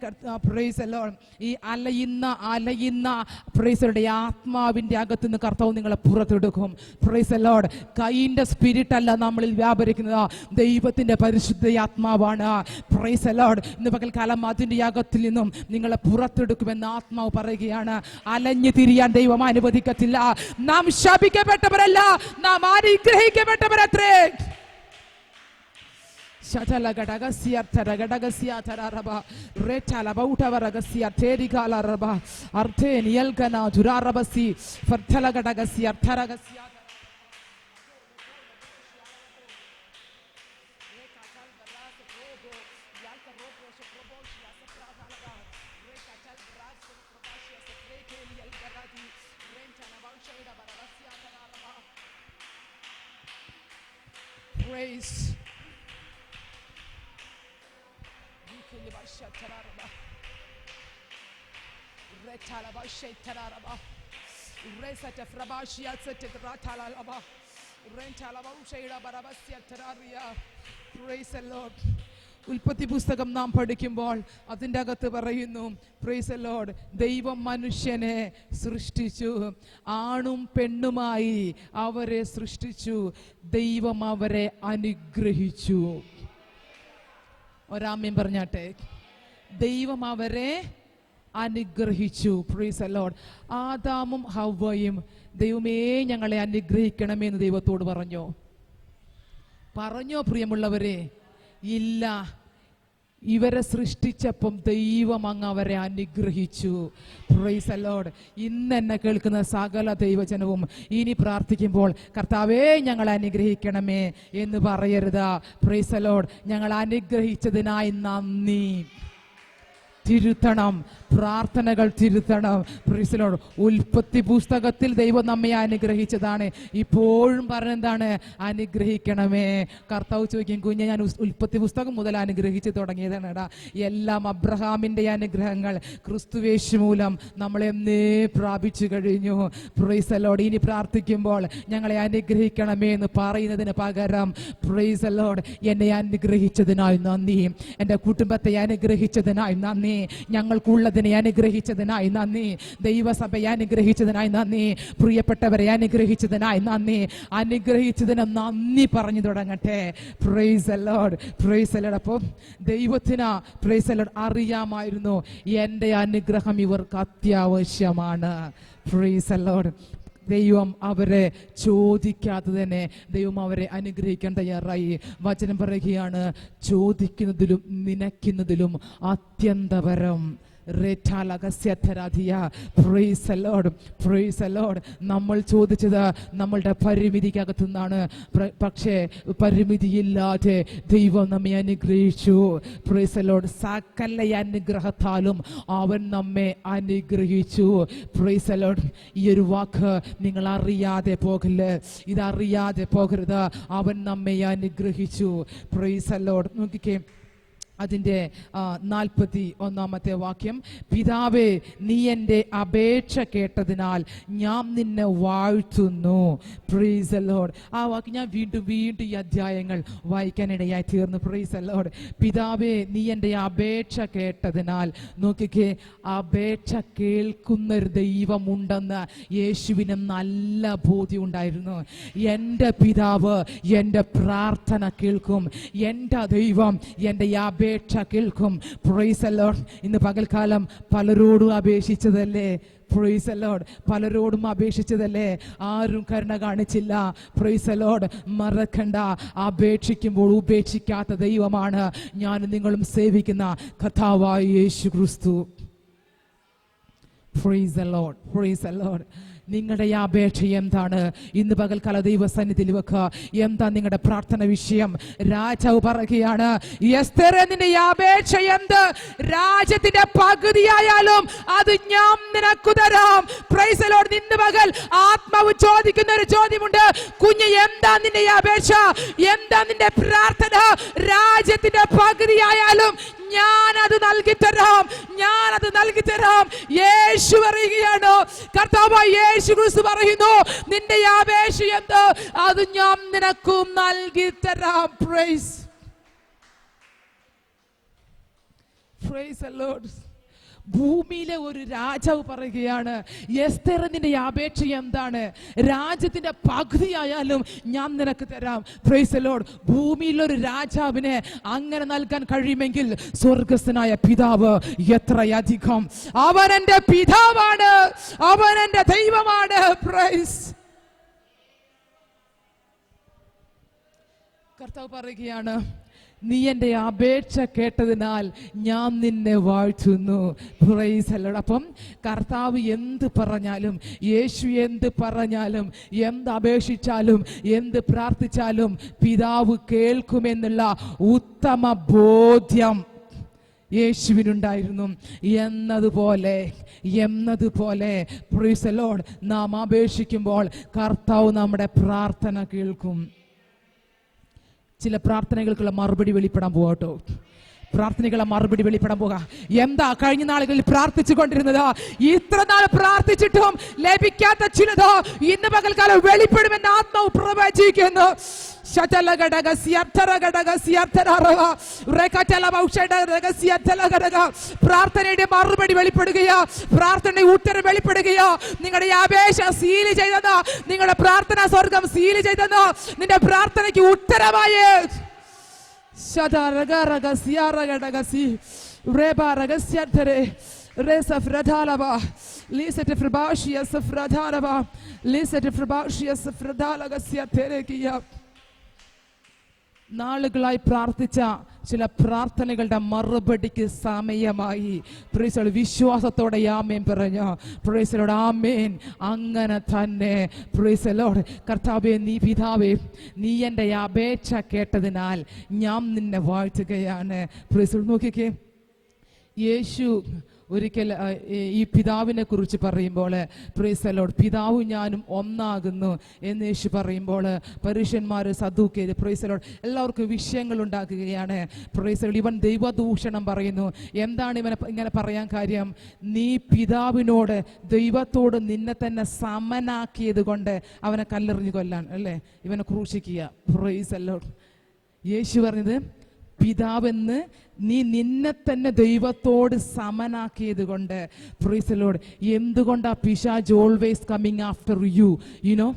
പ്രൈസ് ദി ലോർഡ് ഈ അലയുന്ന പ്രൈസ് ദി ആത്മാവിന്റെ അകത്തു നിന്ന് കർത്താവ് നിങ്ങളെ പുറത്തെടുക്കും. Praise the Lord. കയ്യിന്റെ സ്പിരിറ്റ് അല്ല നമ്മളിൽ വ്യാപരിക്കുന്നത്, ദൈവത്തിന്റെ പരിശുദ്ധ ആത്മാവാണ്. Praise the Lord. ഇന്ന് പകൽക്കാലം അതിന്റെ അകത്തിൽ നിന്നും നിങ്ങളെ പുറത്തെടുക്കുമെന്ന് ആത്മാവ് പറയുകയാണ്. അലഞ്ഞു തിരിയാൻ ദൈവം അനുവദിക്കത്തില്ല. നാം ശപിക്കപ്പെട്ടവരല്ല, നാം അനുഗ്രഹിക്കപ്പെട്ടവരത്രേ. praise. Praise the Lord. ഉൽപ്പത്തി പുസ്തകം നാം പഠിക്കുമ്പോൾ അതിൻ്റെ അകത്ത് പറയുന്നു, പ്രൈസ് ദി ലോർഡ്, ദൈവം മനുഷ്യനെ സൃഷ്ടിച്ചു, ആണും പെണ്ണുമായി അവരെ സൃഷ്ടിച്ചു, ദൈവം അവരെ അനുഗ്രഹിച്ചു. ഒരാമ്യം പറഞ്ഞാട്ടെ, ദൈവം അവരെ അനുഗ്രഹിച്ചു. Praise the Lord. ആദാമും ഹവ്വയും ദൈവമേ ഞങ്ങളെ അനുഗ്രഹിക്കണമേ എന്ന് ദൈവത്തോട് പറഞ്ഞോ? പ്രിയമുള്ളവരെ? ഇല്ല. ഇവരെ സൃഷ്ടിച്ചപ്പം ദൈവം അങ്ങ് അവരെ അനുഗ്രഹിച്ചു. Praise the Lord. ഇന്ന് എന്നെ കേൾക്കുന്ന സകല ദൈവജനവും ഇനി പ്രാർത്ഥിക്കുമ്പോൾ കർത്താവേ ഞങ്ങളെ അനുഗ്രഹിക്കണമേ എന്ന് പറയരുത്. Praise the Lord. ഞങ്ങൾ അനുഗ്രഹിച്ചതിനായി നന്ദി. തിരുത്തണം, പ്രാർത്ഥനകൾ തിരുത്തണം. Praise the Lord. ഉൽപ്പത്തി പുസ്തകത്തിൽ ദൈവം നമ്മെ അനുഗ്രഹിച്ചതാണ്. ഇപ്പോഴും പറഞ്ഞെന്താണ്? അനുഗ്രഹിക്കണമേ. കർത്താവ് ചോദിക്കും, കുഞ്ഞെ ഞാൻ ഉൽപ്പത്തി പുസ്തകം മുതൽ അനുഗ്രഹിച്ച് തുടങ്ങിയതാണ് എടാ. എല്ലാം അബ്രഹാമിൻ്റെ അനുഗ്രഹങ്ങൾ ക്രിസ്തുവേശു മൂലം നമ്മളെ എന്നേ പ്രാപിച്ചു കഴിഞ്ഞു. Price the Lord. ഇനി പ്രാർത്ഥിക്കുമ്പോൾ ഞങ്ങളെ അനുഗ്രഹിക്കണമേ എന്ന് പറയുന്നതിന് പകരം പ്രൈസ് ദി ലോർഡ്, എന്നെ അനുഗ്രഹിച്ചതിനായി നന്ദി, എൻ്റെ കുടുംബത്തെ അനുഗ്രഹിച്ചതിനായി നന്ദി, ഞങ്ങൾക്കുള്ളതിനെ അനുഗ്രഹിച്ചതിനായി നന്ദി, ദൈവസഭയെ അനുഗ്രഹിച്ചതിനായി നന്ദി, പ്രിയപ്പെട്ടവരെ അനുഗ്രഹിച്ചതിനായി നന്ദി. അനുഗ്രഹിച്ചതിന് നന്ദി പറഞ്ഞു തുടങ്ങട്ടെ. Price the Lord, price the Lord. അപ്പോൾ ദൈവത്തിന് പ്രൈസ് ദി ലോർഡ് അറിയാമായിരുന്നു എൻ്റെ അനുഗ്രഹം ഇവർക്ക് അത്യാവശ്യമാണ്. Price the Lord. ദൈവം അവരെ ചോദിക്കാതെ തന്നെ ദൈവം അവരെ അനുഗ്രഹിക്കാൻ തയ്യാറായി. വചനം പറയുകയാണ്, ചോദിക്കുന്നതിലും നനയ്ക്കുന്നതിലും അത്യന്തപരം. നമ്മൾ ചോദിച്ചത് നമ്മളുടെ പരിമിതിക്കകത്തു നിന്നാണ്, പക്ഷേ പരിമിതിയില്ലാതെ ദൈവം നമ്മെ അനുഗ്രഹിച്ചു. Praise the Lord. സകല അനുഗ്രഹത്താലും അവൻ നമ്മെ അനുഗ്രഹിച്ചു. Praise the Lord. ഈ ഒരു വാക്ക് നിങ്ങൾ അറിയാതെ പോകല്ലേ, ഇതറിയാതെ പോകരുത്. അവൻ നമ്മെ അനുഗ്രഹിച്ചു. Praise the Lord. നോക്കിക്കേ, അതിൻ്റെ 41 വാക്യം, പിതാവേ നീ എൻ്റെ അപേക്ഷ കേട്ടതിനാൽ ഞാൻ നിന്നെ വാഴ്ത്തുന്നു. Price the Lord. ആ വാക്ക് ഞാൻ വീണ്ടും വീണ്ടും ഈ അധ്യായങ്ങൾ വായിക്കാനിടയായി തീർന്നു. Price the Lord. പിതാവേ നീ എൻ്റെ അപേക്ഷ കേട്ടതിനാൽ. നോക്കിക്കേ, അപേക്ഷ കേൾക്കുന്നൊരു ദൈവമുണ്ടെന്ന് യേശുവിന് നല്ല ബോധ്യം ഉണ്ടായിരുന്നു. എൻ്റെ പിതാവ് എൻ്റെ പ്രാർത്ഥന കേൾക്കും, എൻ്റെ ദൈവം എൻ്റെ അപേക്ഷ കേൾക്കും. Price the Lord. ഇന്ന് പകൽക്കാലം പലരോടും അപേക്ഷിച്ചതല്ലേ? Price the Lord. പലരോടും അപേക്ഷിച്ചതല്ലേ? ആരും കരുണ കാണിച്ചില്ല. Price the Lord. മറക്കണ്ട, അപേക്ഷിക്കുമ്പോൾ ഉപേക്ഷിക്കാത്ത ദൈവമാണ് ഞാനും നിങ്ങളും സേവിക്കുന്ന കർത്താവായ യേശു ക്രിസ്തു. Price the Lord, price the Lord. നിങ്ങളുടെ ഈ അപേക്ഷ എന്താണ്? ഇന്ന് പകൽക്കാല ദൈവസന്നിധിയിൽ വെക്കുക. എന്താ നിങ്ങളുടെ പ്രാർത്ഥന വിഷയം? രാജാവ് പറയുകയാണ്, എസ്തേറേ നിന്റെ ഈ അപേക്ഷ എന്ത്? രാജ്യത്തിന്റെ പകുതിയായാലും അത് ഞാൻ നിനക്ക് തരാം. Price the Lord. ഇന്ന് പകൽ ആത്മാവ് ചോദിക്കുന്ന ഒരു ചോദ്യമുണ്ട്. കുഞ്ഞ്, എന്താ നിന്റെ ഈ അപേക്ഷ? എന്താ നിന്റെ പ്രാർത്ഥന? രാജ്യത്തിന്റെ പകുതിയായാലും ഞാനത് നൽകി തരാം, ഞാനത് നൽകി തരാം. യേശു പറയുകയാണ്, കർത്താവായ യേശു ക്രിസ്തു പറയുന്നു, നിന്റെ അപേക്ഷ എന്ത്? അത് ഞാൻ നിനക്കും നൽകി തരാം. Price the Lord. ഭൂമിയിലെ ഒരു രാജാവ് പറയുകയാണ്, എസ്തേർ നിന്റെ അപേക്ഷ എന്താണ്? രാജ്യത്തിന്റെ പകുതിയായാലും ഞാൻ നിനക്ക് തരാം. Price the Lord. ഭൂമിയിലൊരു രാജാവിനെ അങ്ങനെ നൽകാൻ കഴിയുമെങ്കിൽ സ്വർഗസ്ഥനായ പിതാവ് എത്രയധികം. അവൻ എൻ്റെ പിതാവാണ്, അവൻ എൻ്റെ ദൈവമാണ്. പ്രൈസ്. കർത്താവ് പറയുകയാണ്, നീ എൻ്റെ അപേക്ഷ കേട്ടതിനാൽ ഞാൻ നിന്നെ വാഴ്ത്തുന്നു. Price the Lord. അപ്പം കർത്താവ് എന്ത് പറഞ്ഞാലും, യേശു എന്ത് പറഞ്ഞാലും, എന്ത് അപേക്ഷിച്ചാലും, എന്ത് പ്രാർത്ഥിച്ചാലും പിതാവ് കേൾക്കുമെന്നുള്ള ഉത്തമ ബോധ്യം യേശുവിനുണ്ടായിരുന്നു. എന്നതുപോലെ പ്രൈസ് ദി ലോർഡ്, നാം അപേക്ഷിക്കുമ്പോൾ കർത്താവ് നമ്മുടെ പ്രാർത്ഥന കേൾക്കും. ചില പ്രാർത്ഥനകൾക്കുള്ള മറുപടി വെളിപ്പെടാൻ പോകട്ടോ. പ്രാർത്ഥനകളെ മറുപടി വെളിപ്പെടാൻ പോക. എന്താ കഴിഞ്ഞ നാളുകളിൽ പ്രാർത്ഥിച്ചു കൊണ്ടിരുന്നത്? ഇത്ര നാൾ പ്രാർത്ഥിച്ചിട്ടും ലഭിക്കാത്ത ചിലതോ ഇന്ന് പകൽക്കാലം വെളിപ്പെടുമെന്ന് ആത്മാവ് പ്രവചിക്കുന്നു. പ്രാർത്ഥനയുടെ മറുപടി വെളിപ്പെടുകയോ, പ്രാർത്ഥനയുടെ ഉത്തരം വെളിപ്പെടുകയോ, നിങ്ങളുടെ അപേക്ഷ സീൽ ചെയ്തെന്നോ, നിങ്ങളുടെ പ്രാർത്ഥന സ്വർഗം സീൽ ചെയ്തെന്നോ, നിന്റെ പ്രാർത്ഥനയ്ക്ക് ഉത്തരമായി നാളുകളായി പ്രാർത്ഥിച്ച ചില പ്രാർത്ഥനകളുടെ മറുപടിക്ക് സമയമായി. Praise the Lord. വിശ്വാസത്തോടെ ആമേൻ പറഞ്ഞു. Praise the Lord. ആമേൻ. അങ്ങനെ തന്നെ. Praise the Lord. കർത്താവേ, നീ പിതാവേ, നീ എൻ്റെ അപേക്ഷ കേട്ടതിനാൽ ഞാൻ നിന്നെ വാഴ്ത്തുകയാണ്. Price the Lord. നോക്കിക്കേ, യേശു ഒരിക്കൽ ഈ പിതാവിനെ കുറിച്ച് പറയുമ്പോൾ, പ്രൈസ് ദി ലോർഡ്, പിതാവും ഞാനും ഒന്നാകുന്നു എന്ന് യേശു പറയുമ്പോൾ പരീശന്മാർ, സദൂക്യർ, പ്രൈസ് ദി ലോർഡ്, എല്ലാവർക്കും വിഷയങ്ങൾ ഉണ്ടാക്കുകയാണ്. Price the Lord. ഇവൻ ദൈവദൂഷണം പറയുന്നു. എന്താണ് ഇവനെ ഇങ്ങനെ പറയാൻ കാര്യം? നീ പിതാവിനോട്, ദൈവത്തോട് നിന്നെ തന്നെ സമനാക്കിയത് കൊണ്ട് അവനെ കല്ലെറിഞ്ഞു കൊല്ലാൻ, അല്ലേ, ഇവനെ ക്രൂശിക്കുക. Praise the Lord. യേശു പറഞ്ഞത്, പിതാവെന്ന് നീ നിന്നെ തന്നെ ദൈവത്തോട് സമനാക്കിയത് കൊണ്ട്. Praise the Lord. എന്തുകൊണ്ടാ പിശാച് always coming after you? You know,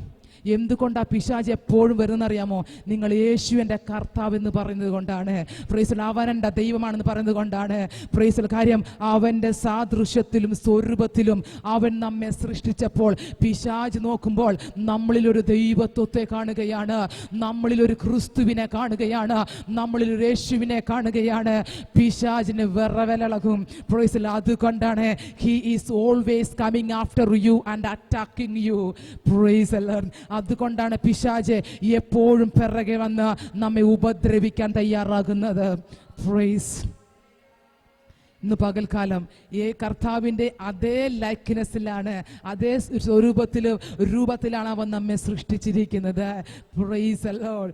എന്തുകൊണ്ടാ പിശാച് എപ്പോഴും വരുന്നറിയാമോ? നിങ്ങൾ യേശുവിൻ്റെ കർത്താവ് എന്ന് പറയുന്നത് കൊണ്ടാണ്. Price the Lord. അവൻ എൻ്റെ ദൈവമാണെന്ന് പറയുന്നത് കൊണ്ടാണ്. Price the Lord. കാര്യം, അവൻ്റെ സാദൃശ്യത്തിലും സ്വരൂപത്തിലും അവൻ നമ്മെ സൃഷ്ടിച്ചപ്പോൾ പിശാച് നോക്കുമ്പോൾ നമ്മളിലൊരു ദൈവത്വത്തെ കാണുകയാണ്, നമ്മളിലൊരു ക്രിസ്തുവിനെ കാണുകയാണ്, നമ്മളിലൊരു യേശുവിനെ കാണുകയാണ്. പിശാചിന് വിറവലളകും. Praise the Lord. അതുകൊണ്ടാണ് he is always coming after you and attacking you. Praise the Lord. അതുകൊണ്ടാണ് പിശാച് എപ്പോഴും പിറകെ വന്ന് നമ്മെ ഉപദ്രവിക്കാൻ തയ്യാറാകുന്നത്. പ്രൈസ്. ഇന്ന് പകൽക്കാലം കർത്താവിൻ്റെ അതേ ലൈക്ക്നെസ്സിലാണ്, അതേ രൂപത്തിലാണ് അവൻ നമ്മെ സൃഷ്ടിച്ചിരിക്കുന്നത്. Praise the Lord.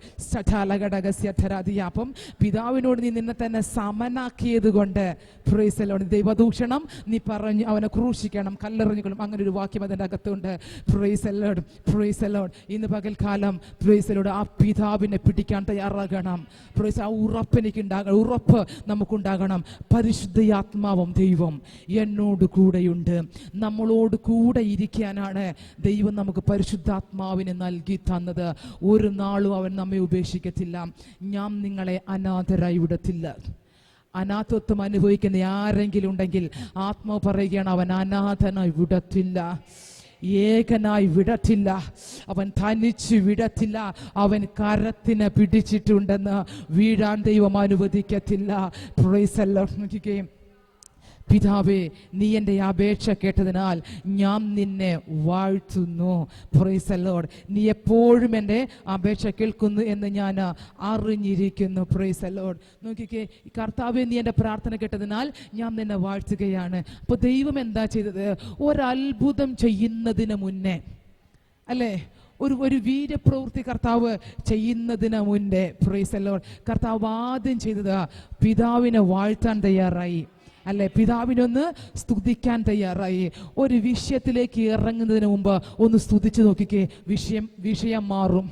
അപ്പം പിതാവിനോട് നീ നിന്നെ തന്നെ സമനാക്കിയത് കൊണ്ട്, പ്രൈസ് ദി ലോർഡ്, ദൈവദൂഷണം നീ പറഞ്ഞു അവനെ ക്രൂശിക്കണം, കല്ലെറിഞ്ഞുകൊള്ളും, അങ്ങനെ ഒരു വാക്യം അതിൻ്റെ അകത്തുണ്ട്. Price the Lord. Price the Lord. ഇന്ന് പകൽക്കാലം പ്രൈസ് ദി ലോർഡ്, ആ പിതാവിനെ പിടിക്കാൻ തയ്യാറാകണം. പ്രൈസ്, ആ ഉറപ്പ് എനിക്കുണ്ടാകണം, ഉറപ്പ് നമുക്കുണ്ടാകണം. പരിശുദ്ധാത്മാവും ദൈവം എന്നോട് കൂടെയുണ്ട്. നമ്മളോട് കൂടെ ഇരിക്കാനാണ് ദൈവം നമുക്ക് പരിശുദ്ധാത്മാവിനെ നൽകി തന്നത്. ഒരു നാളും അവൻ നമ്മെ ഉപേക്ഷിക്കത്തില്ല. ഞാൻ നിങ്ങളെ അനാഥരായി വിടത്തില്ല. അനാഥത്വം അനുഭവിക്കുന്ന ആരെങ്കിലും ഉണ്ടെങ്കിൽ ആത്മാവ് പറയുകയാണ്, അവൻ അനാഥനായി വിടത്തില്ല, ഏകനായി വിടത്തില്ല, അവൻ തനിച്ച് വിടത്തില്ല. അവൻ കരത്തിനെ പിടിച്ചിട്ടുണ്ടെന്ന് വീഴാൻ ദൈവം അനുവദിക്കത്തില്ല. Praise the Lord. പിതാവേ, നീ എൻ്റെ അപേക്ഷ കേട്ടതിനാൽ ഞാൻ നിന്നെ വാഴ്ത്തുന്നു. Price the Lord. നീ എപ്പോഴും എൻ്റെ അപേക്ഷ കേൾക്കുന്നു എന്ന് ഞാൻ അറിഞ്ഞിരിക്കുന്നു. Price the Lord. നോക്കിക്കേ, കർത്താവേ, നീ എൻ്റെ പ്രാർത്ഥന കേട്ടതിനാൽ ഞാൻ നിന്നെ വാഴ്ത്തുകയാണ്. അപ്പോൾ ദൈവം എന്താ ചെയ്തത്? ഒരത്ഭുതം ചെയ്യുന്നതിന് മുന്നേ, അല്ലേ, ഒരു വീര്യപ്രവൃത്തി കർത്താവ് ചെയ്യുന്നതിന് മുന്നേ, പ്രൈസ് ദി ലോർഡ്, കർത്താവ് ആദ്യം ചെയ്തത് പിതാവിനെ വാഴ്ത്താൻ തയ്യാറായി, അല്ലെ, പിതാവിനൊന്ന് സ്തുതിക്കാൻ തയ്യാറായി. ഒരു വിഷയത്തിലേക്ക് ഇറങ്ങുന്നതിന് മുമ്പ് ഒന്ന് സ്തുതിച്ചു നോക്കിക്കേ, വിഷയം മാറും.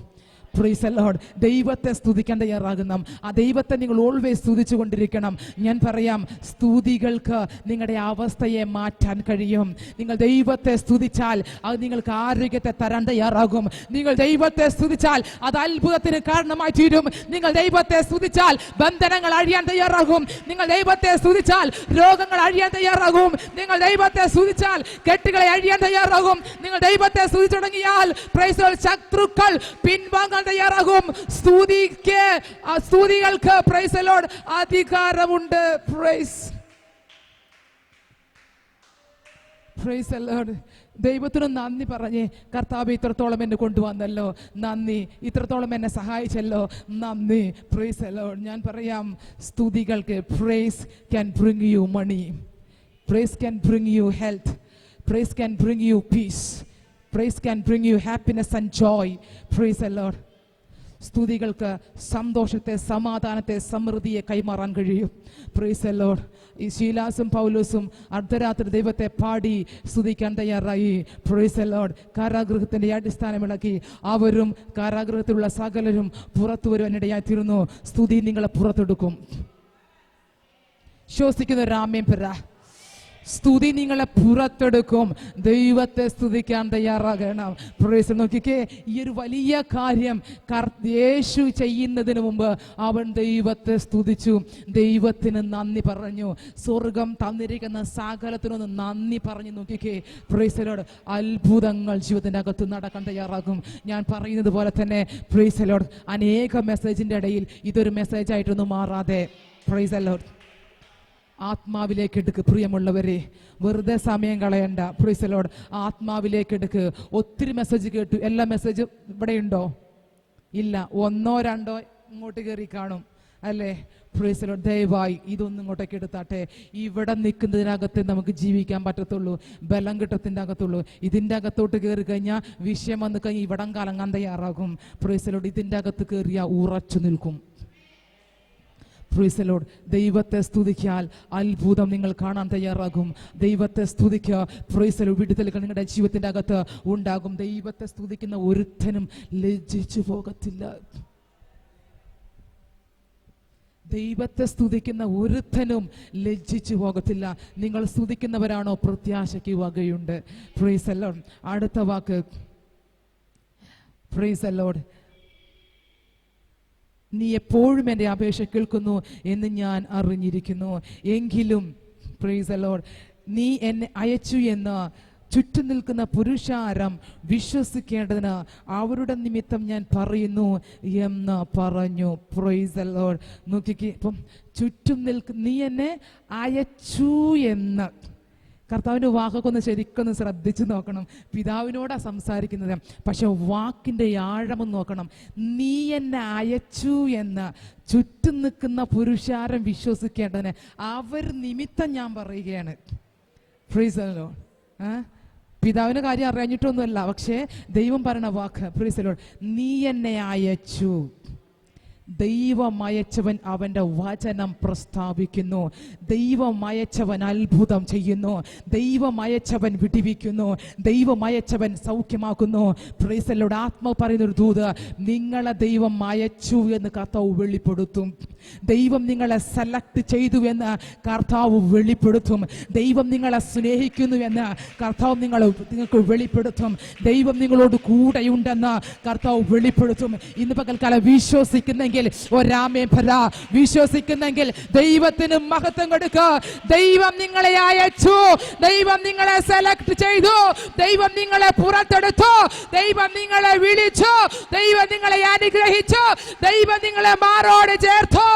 Price the Lord. ദൈവത്തെ സ്തുതിക്കാൻ തയ്യാറാകണം. ആ ദൈവത്തെ നിങ്ങൾ ഓൾവേസ് സ്തുതിച്ചു കൊണ്ടിരിക്കണം. ഞാൻ പറയാം, സ്തുതികൾക്ക് നിങ്ങളുടെ അവസ്ഥയെ മാറ്റാൻ കഴിയും. നിങ്ങൾ ദൈവത്തെ സ്തുതിച്ചാൽ അത് നിങ്ങൾക്ക് ആരോഗ്യത്തെ തരാൻ തയ്യാറാകും. നിങ്ങൾ ദൈവത്തെ സ്തുതിച്ചാൽ അത് അത്ഭുതത്തിന് കാരണമായി തീരും. നിങ്ങൾ ദൈവത്തെ സ്തുതിച്ചാൽ ബന്ധനങ്ങൾ അഴിയാൻ തയ്യാറാകും. നിങ്ങൾ ദൈവത്തെ സ്തുതിച്ചാൽ രോഗങ്ങൾ അഴിയാൻ തയ്യാറാകും. നിങ്ങൾ ദൈവത്തെ സ്തുതിച്ചാൽ കെട്ടുകളെ അഴിയാൻ തയ്യാറാകും. നിങ്ങൾ ദൈവത്തെ സ്തുതിച്ചു തുടങ്ങിയാൽ പ്രൈസ് ദി ലോർഡ്, ശത്രുക്കൾ പിൻവാങ്ങാൻ തയ്യാറാകും. സ്തുതികൾക്ക് പ്രൈസ് ദി ലോർഡ് അധികാരമുണ്ട്. Price the Lord. ദൈവത്തിന് നന്ദി പറഞ്ഞ്, കർത്താവ് ഇത്രത്തോളം എന്നെ കൊണ്ടുവന്നല്ലോ, നന്ദി, ഇത്രത്തോളം എന്നെ സഹായിച്ചല്ലോ, നന്ദി. Praise the Lord. ഞാൻ പറയാം, സ്തുതികൾക്ക് praise can bring you money, praise can bring you health, praise can bring you peace, praise can bring you happiness and joy. Praise the Lord. സ്തുതികൾക്ക് സന്തോഷത്തെ, സമാധാനത്തെ, സമൃദ്ധിയെ കൈമാറാൻ കഴിയും. Praise the Lord. ഈ ശീലാസും പൗലോസും അർദ്ധരാത്രി ദൈവത്തെ പാടി സ്തുതിക്കാൻ തയ്യാറായി. Praise the Lord. കാരാഗൃഹത്തിന്റെ അടിസ്ഥാനമിളക്കി അവരും കാരാഗൃഹത്തിലുള്ള സകലരും പുറത്തു വരുവാനിടയായി തീർന്നു. സ്തുതി നിങ്ങളെ പുറത്തെടുക്കും. ശ്വസിക്കുന്ന രാമ്യം പെര. സ്തുതി നിങ്ങളെ പുറത്തെടുക്കും. ദൈവത്തെ സ്തുതിക്കാൻ തയ്യാറാകണം. പ്രൈസ്. നോക്കിക്കേ, ഈ ഒരു വലിയ കാര്യം യേശു ചെയ്യുന്നതിന് മുമ്പ് അവൻ ദൈവത്തെ സ്തുതിച്ചു, ദൈവത്തിന് നന്ദി പറഞ്ഞു, സ്വർഗം തന്നിരിക്കുന്ന സകലത്തിനൊന്ന് നന്ദി പറഞ്ഞു. നോക്കിക്കേ, പ്രൈസ് ദി ലോർഡ്. അത്ഭുതങ്ങൾ ജീവിതത്തിൻ്റെ അകത്ത് നടക്കാൻ തയ്യാറാകും. ഞാൻ പറയുന്നത് പോലെ തന്നെ പ്രൈസ് ദി ലോർഡ്, അനേക മെസ്സേജിൻ്റെ ഇടയിൽ ഇതൊരു മെസ്സേജായിട്ടൊന്നും മാറാതെ പ്രൈസ് ദി ലോർഡ് ആത്മാവിലേക്ക് എടുക്ക്. പ്രിയമുള്ളവരെ, വെറുതെ സമയം കളയണ്ട. Price the Lord. ആത്മാവിലേക്ക് എടുക്ക്. ഒത്തിരി മെസ്സേജ് കേട്ടു. എല്ലാ മെസ്സേജും ഇവിടെ ഉണ്ടോ? ഇല്ല. ഒന്നോ രണ്ടോ ഇങ്ങോട്ട് കയറി കാണും അല്ലേ? Price the Lord. ദയവായി ഇതൊന്നും ഇങ്ങോട്ടേക്ക് എടുത്താട്ടെ. ഇവിടെ നിൽക്കുന്നതിനകത്ത് നമുക്ക് ജീവിക്കാൻ പറ്റത്തുള്ളൂ, ബലം കിട്ടത്തിൻ്റെ അകത്തുള്ളൂ. ഇതിൻ്റെ അകത്തോട്ട് കയറി കഴിഞ്ഞാൽ വിഷയം വന്നു കഴിഞ്ഞാൽ ഇവിടം കലങ്ങാൻ തയ്യാറാകും. Price the Lord. ഇതിൻ്റെ അകത്ത് കയറിയാൽ ഉറച്ചു നിൽക്കും. Price the Lord. ദൈവത്തെ സ്തുതിക്കാൽ അത്ഭുതം നിങ്ങൾ കാണാൻ തയ്യാറാകും. ദൈവത്തെ സ്തുതിക്കുക. Price the Lord. വിടുതലുകൾ നിങ്ങളുടെ ജീവിതത്തിൻ്റെ അകത്ത് ഉണ്ടാകും. ദൈവത്തെ സ്തുതിക്കുന്ന ഒരുത്തനും ലജ്ജിച്ചു പോകത്തില്ല. ദൈവത്തെ സ്തുതിക്കുന്ന ഒരുത്തനും ലജ്ജിച്ചു പോകത്തില്ല. നിങ്ങൾ സ്തുതിക്കുന്നവരാണോ? പ്രത്യാശയ്ക്ക് വകയുണ്ട്. Praise the Lord. അടുത്ത വാക്ക് പ്രൈസ് ദി ലോർഡ്. നീ എപ്പോഴും എൻ്റെ അപേക്ഷ കേൾക്കുന്നു എന്ന് ഞാൻ അറിഞ്ഞിരിക്കുന്നു. എങ്കിലും പ്രൈസ് ദി ലോർഡ്, നീ എന്നെ അയച്ചു എന്ന് ചുറ്റും നിൽക്കുന്ന പുരുഷാരം വിശ്വസിക്കേണ്ടതിന് അവരുടെ നിമിത്തം ഞാൻ പറയുന്നു എന്ന് പറഞ്ഞു. Praise the Lord. നോക്കിക്കേ, ഇപ്പം ചുറ്റും നീ എന്നെ അയച്ചു എന്ന് കർത്താവിൻ്റെ വാക്കൊക്കെ ഒന്ന് ശരിക്കൊന്ന് ശ്രദ്ധിച്ചു നോക്കണം. പിതാവിനോടാ സംസാരിക്കുന്നത്, പക്ഷെ വാക്കിൻ്റെ ആഴമെന്ന് നോക്കണം. നീ എന്നെ അയച്ചു എന്ന് ചുറ്റും നിൽക്കുന്ന പുരുഷാരം വിശ്വസിക്കേണ്ടതിന് അവർ നിമിത്തം ഞാൻ പറയുകയാണ്. Price the Lord. പിതാവിന് കാര്യം അറിയാഞ്ഞിട്ടൊന്നുമല്ല, പക്ഷേ ദൈവം പറയണ വാക്ക്. Price the Lord. നീ എന്നെ അയച്ചു. ദൈവമയച്ചവൻ അവൻ്റെ വചനം പ്രസ്താവിക്കുന്നു. ദൈവമയച്ചവൻ അത്ഭുതം ചെയ്യുന്നു. ദൈവമയച്ചവൻ വിടിവിക്കുന്നു. ദൈവമയച്ചവൻ സൗഖ്യമാക്കുന്നു. Praise the Lord. ആത്മാവ് പറയുന്നൊരു ദൂത്, നിങ്ങളെ ദൈവം അയച്ചു എന്ന് കർത്താവ് വെളിപ്പെടുത്തും. ദൈവം നിങ്ങളെ സെലക്ട് ചെയ്തു എന്ന് കർത്താവ് വെളിപ്പെടുത്തും. ദൈവം നിങ്ങളെ സ്നേഹിക്കുന്നു എന്ന് കർത്താവ് നിങ്ങൾക്ക് വെളിപ്പെടുത്തും. ദൈവം നിങ്ങളോട് കൂടെയുണ്ടെന്ന് കർത്താവ് വെളിപ്പെടുത്തും. ഇന്ന് പകൽക്കാലം വിശ്വസിക്കുന്നെങ്കിൽ ഒരാമേ പറ. വിശ്വസിക്കുന്നെങ്കിൽ ദൈവത്തിന് മഹത്വം കൊടുക്കുക. ദൈവം നിങ്ങളെ അയച്ചു. ദൈവം നിങ്ങളെ സെലക്ട് ചെയ്തു. ദൈവം നിങ്ങളെ പുറത്തെടുത്തു. ദൈവം നിങ്ങളെ വിളിച്ചു. ദൈവം നിങ്ങളെ അനുഗ്രഹിച്ചു. ദൈവം നിങ്ങളെ മാറോട് ചേർത്തു.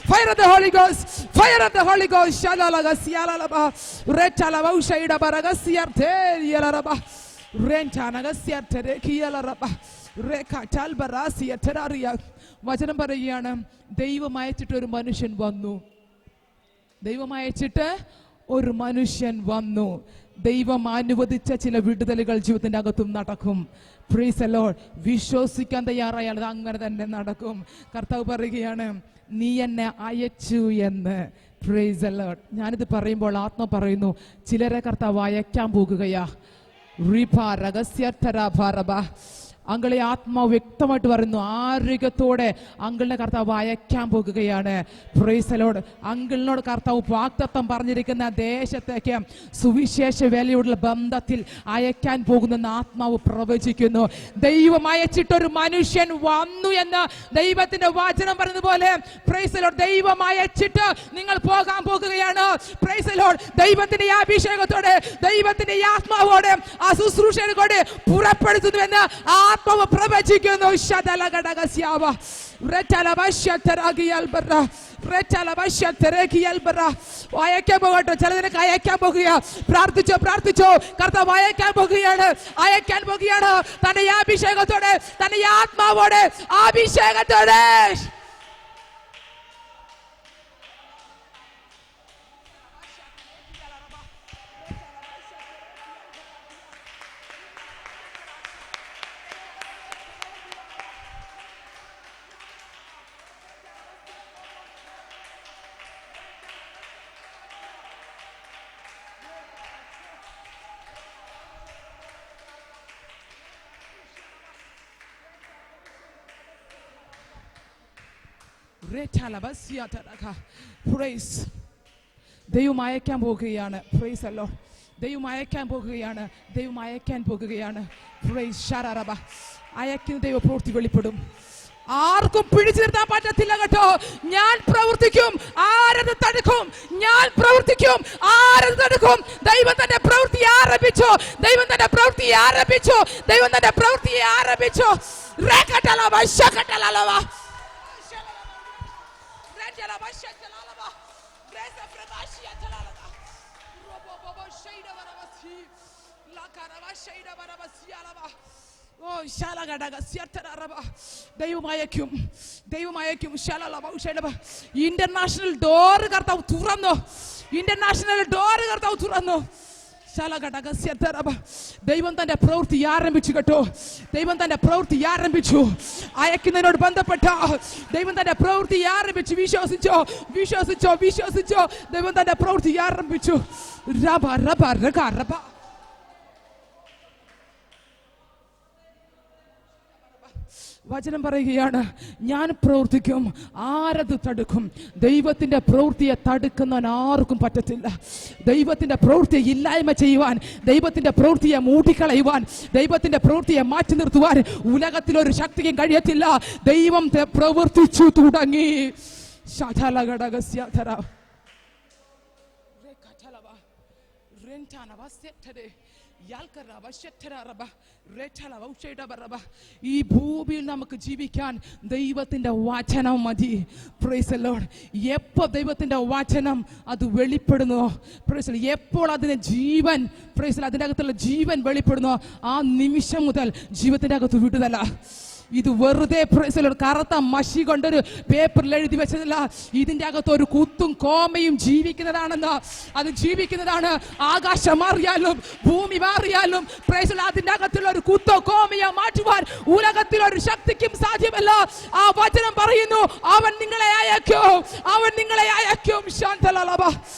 Fire of the Holy Ghost, fire of the Holy Ghost. Shalalaga sialalaba rechalaba ushaida baragasiarte yalaraba rentanagasiyarte kiyalaraba reka talbarasiyateraria. വചനം പറയുകയാണ്, ദൈവം അയച്ചിട്ട് ഒരു മനുഷ്യൻ വന്നു. ദൈവം അയച്ചിട്ട് ഒരു മനുഷ്യൻ വന്നു. ദൈവം അനുവദിച്ച ചില വിടുതലുകൾ ജീവിതത്തിന്റെ അകത്തും നടക്കും. Praise the Lord. വിശ്വസിക്കാൻ തയ്യാറായാൽ അത് അങ്ങനെ തന്നെ നടക്കും. കർത്താവ് പറയുകയാണ്, നീ എന്നെ അയച്ചു എന്ന്. Price the Lord. ഞാനിത് പറയുമ്പോൾ ആത്മ പറയുന്നു, ചിലരെ കർത്താവ് അയക്കാൻ പോകുകയാ. അങ്കളെ ആത്മാവ് വ്യക്തമായിട്ട് പറയുന്നു, ആരോഗ്യത്തോടെ അങ്കിളിനെ കർത്താവ് അയക്കാൻ പോകുകയാണ്. Price the Lord. അങ്കിളിനോട് കർത്താവ് വാഗ്ദത്തം പറഞ്ഞിരിക്കുന്ന ദേശത്തേക്ക് സുവിശേഷ വേലയോടുള്ള ബന്ധത്തിൽ അയക്കാൻ പോകുന്നെന്ന് ആത്മാവ് പ്രവചിക്കുന്നു. ദൈവം അയച്ചിട്ടൊരു മനുഷ്യൻ വന്നു എന്ന് ദൈവത്തിന്റെ വചനം പറഞ്ഞതുപോലെ പ്രൈസ് ദി ലോർഡ്, ദൈവം അയച്ചിട്ട് നിങ്ങൾ പോകാൻ പോകുകയാണ്. Price the Lord. ദൈവത്തിന്റെ അഭിഷേകത്തോടെ, ദൈവത്തിന്റെ ആത്മാവോടെ ആ ശുശ്രൂഷയോടെ പുറപ്പെടുത്തുന്നുവെന്ന് ആത്മാവ് പ്രവചിക്കുന്നു. അയക്കാൻ പോകട്ടോ. ചിലതിനൊക്കെ അയക്കാൻ പോകുക. പ്രാർത്ഥിച്ചോ പ്രാർത്ഥിച്ചോ. കർത്താവ് അയക്കാൻ പോകുകയാണ്. അയക്കാൻ പോകുകയാണ് തന്റെ അഭിഷേകത്തോടെ, തന്റെ ആത്മാവോടെ, അഭിഷേകത്തോടെ. Praise. ദൈവം അയക്കാൻ പോകുകയാണ്. Praise the Lord. ദൈവം അയക്കാൻ പോകുകയാണ്. ദൈവം അയക്കാൻ പോകുകയാണ്. Praise ശരറബ. അയക്കുന്ന ദൈവ പ്രവൃത്തി വെളിപ്പെടും. ആർക്കും പിടിച്ചു നിർത്താൻ പറ്റത്തില്ല കേട്ടോ. ഞാൻ പ്രവർത്തിക്കും, ആരത് തടുക്കും? ഞാൻ പ്രവർത്തിക്കും, ആരത് തടുക്കും? ദൈവം തന്റെ പ്രവൃത്തി ആരംഭിച്ചു. ദൈവം തന്റെ പ്രവൃത്തി ആരംഭിച്ചു. ദൈവം തന്റെ പ്രവൃത്തി ആരംഭിച്ചു. ദൈവമയക്കും ഇന്റർനാഷണൽ ഡോർ കർത്താവ് തുറന്നു. ഇന്റർനാഷണൽ ഡോർ കർത്താവ് തുറന്നു. ദൈവം തന്റെ പ്രവൃത്തി ആരംഭിച്ചു കേട്ടോ. ദൈവം തന്റെ പ്രവൃത്തി ആരംഭിച്ചു. അയക്കുന്നതിനോട് ബന്ധപ്പെട്ട ദൈവം തന്റെ പ്രവൃത്തി ആരംഭിച്ചു. വിശ്വസിച്ചോ, വിശ്വസിച്ചോ, വിശ്വസിച്ചോ. ദൈവം തന്റെ പ്രവൃത്തി ആരംഭിച്ചു. റബ റബ റഗ റബ. വചനം പറയുകയാണ്, ഞാൻ പ്രവർത്തിക്കും, ആരത് തടുക്കും? ദൈവത്തിന്റെ പ്രവൃത്തിയെ തടുക്കുന്നവൻ ആർക്കും പറ്റത്തില്ല. ദൈവത്തിന്റെ പ്രവൃത്തിയെ ഇല്ലായ്മ ചെയ്യുവാൻ, ദൈവത്തിന്റെ പ്രവൃത്തിയെ മൂടിക്കളയുവാൻ, ദൈവത്തിന്റെ പ്രവൃത്തിയെ മാറ്റി നിർത്തുവാൻ ഉലകത്തിലൊരു ശക്തിക്കും കഴിയത്തില്ല. ദൈവം പ്രവർത്തിച്ചു തുടങ്ങി. ഈ ഭൂമിയിൽ നമുക്ക് ജീവിക്കാൻ ദൈവത്തിന്റെ വചനം മതി. Price the Lord. എപ്പോൾ ദൈവത്തിന്റെ വചനം അത് വെളിപ്പെടുന്നു, പ്രൈസ് ദി ലോർഡ്, എപ്പോൾ അതിന് ജീവൻ, പ്രൈസ് ദി ലോർഡ്, അതിൻ്റെ അകത്തുള്ള ജീവൻ വെളിപ്പെടുന്നു, ആ നിമിഷം മുതൽ ജീവിതത്തിന്റെ അകത്ത് വിടുതല. ഇത് വെറുതെ കറുത്ത മഷി കൊണ്ടൊരു പേപ്പറിൽ എഴുതി വെച്ചതല്ല. ഇതിന്റെ അകത്ത് ഒരു കുത്തും കോമയും ജീവിക്കുന്നതാണെന്ന്. അത് ജീവിക്കുന്നതാണ്. ആകാശം മാറിയാലും ഭൂമി മാറിയാലും അതിന്റെ അകത്തുള്ള ഒരു കുത്തോ കോമയോ മാറ്റുവാൻ ഉലകത്തിലൊരു ശക്തിക്കും സാധ്യമല്ല. ആ വചനം പറയുന്നു, അവൻ നിങ്ങളെ അയക്കും, അവൻ നിങ്ങളെ അയക്കും. ശാന്തലബ.